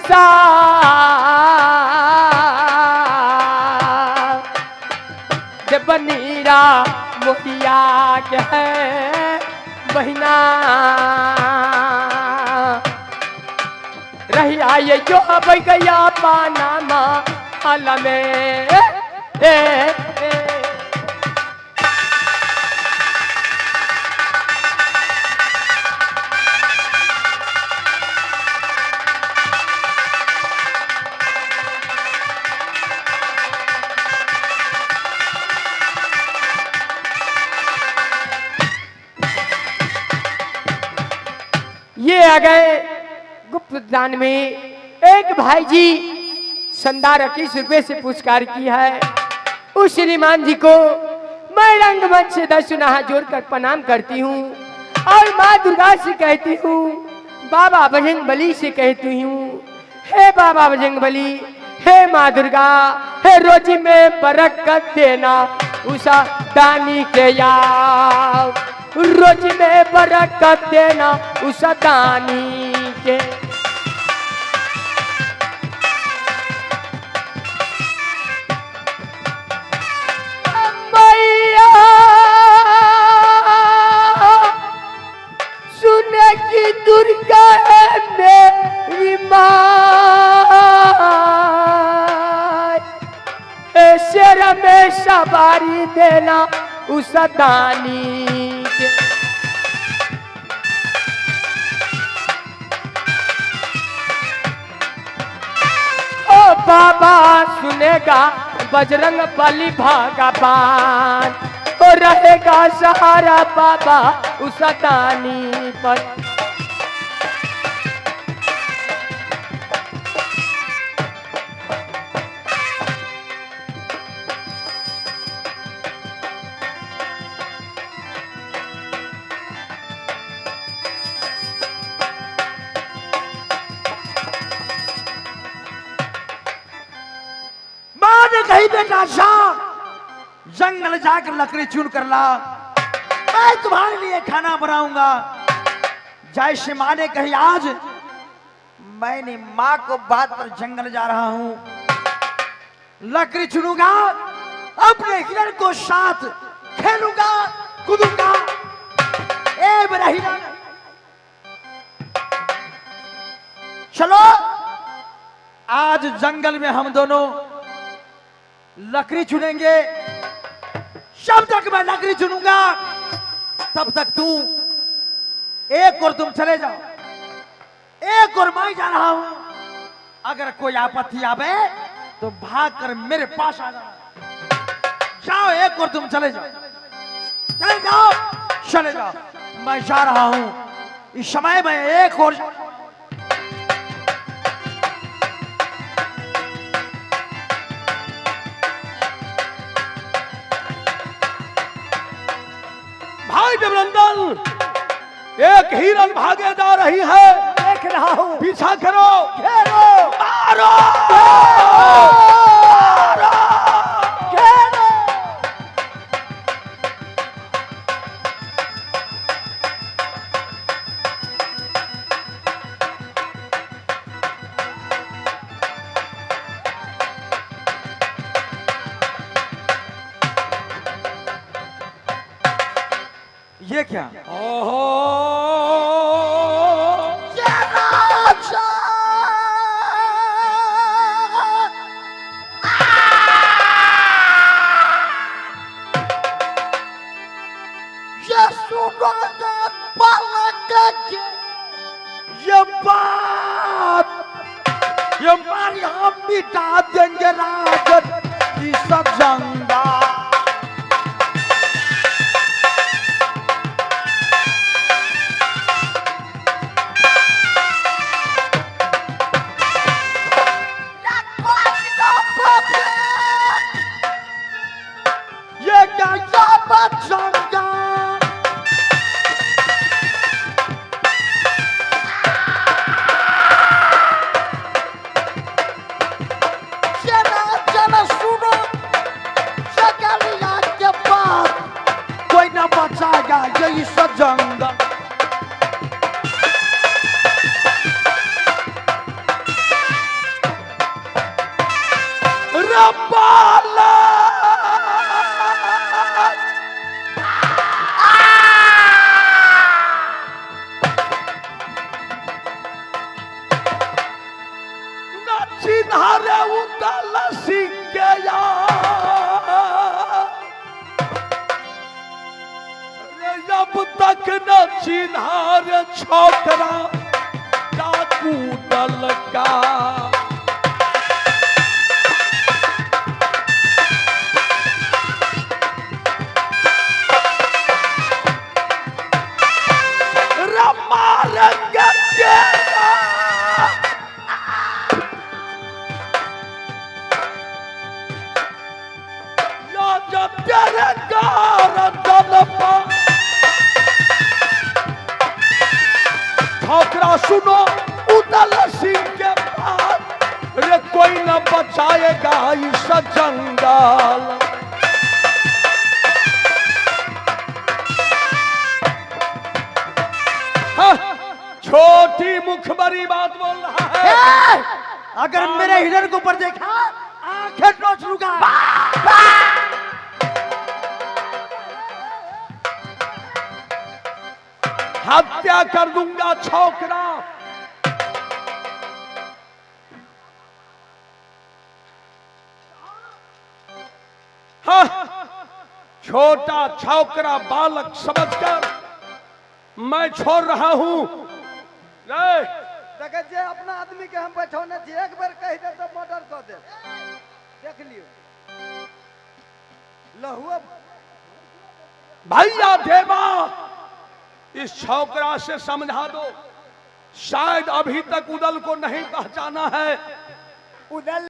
सा जब नीरा मोहिया के है बहिना रही आए जो अब गया पानामा हाल में ये आ गए गुप्त दान में। एक भाई जी शानदार 21 रुपए से पुरस्कार की है। उस श्रीमान जी को मैं रंगमंच से 10 हाथ जोड़कर प्रणाम करती हूँ और माँ दुर्गा से कहती हूँ, बाबा बजरंग बली से कहती हूँ, हे बाबा बजरंग बली, हे माँ दुर्गा, हे रोजी में बरकत देना उषा दानी के याद, रोजी में बरकत देना उषा दानी के। मैया सुने की दुर्गा है मेरी माँ, शेर में सवारी देना उस दानी के। ओ बाबा सुनेगा बजरंग बली भगवान, तो रहेगा सहारा बाबा उस दानी पर। कहीं बेटा शाह जंगल जाकर लकड़ी चुन कर ला, मैं तुम्हारे लिए खाना बनाऊंगा। जैसे माँ ने कही आज मैंने माँ को बात पर जंगल जा रहा हूं, लकड़ी चुनूंगा, अपने हिरण को साथ खेलूंगा कूदूंगा। ए बरही चलो आज जंगल में हम दोनों लकड़ी चुनेंगे। जब तक मैं लकड़ी चुनूंगा तब तक तू एक और तुम चले जाओ, एक और मैं जा रहा हूं। अगर कोई आपत्ति आवे तो भागकर मेरे पास आ जाओ। जाओ एक और तुम चले जाओ, चले जाओ, चले जाओ। मैं जा रहा हूं, इस समय में एक और भाई देवनंदन, एक हिरन भागे जा रही है, देख रहा हूं। पीछा करो, घेरो, मारो, घेरो। ये क्या? ओहो ये बात ये मारी हम मिटा देंगे राजन की सब जंगा। ये क्या जंगा चिन्हार छोकरा डाकू दल का। रमा रंग तेरा या जब तेरे गार दल पर छोकरा सुनो उदल सिंह के बाद रे कोई न बचाएगा इस जंगल। हाँ, छोटी मुखबरी बात बोल रहा है। अगर मेरे हिरन के ऊपर देखा आंखें नोच लूंगा। हत्या कर दूंगा छोकरा। हाँ, छोटा छोकरा बालक समझकर मैं छोड़ रहा हूं। देखे जे अपना आदमी के हम बैठौने जे एक बार कह दे तो मर्डर कर दे। देख लियो लहुआ भैया देवा इस छोकरा से समझा दो, शायद अभी तक उदल को नहीं पहचाना है। उदल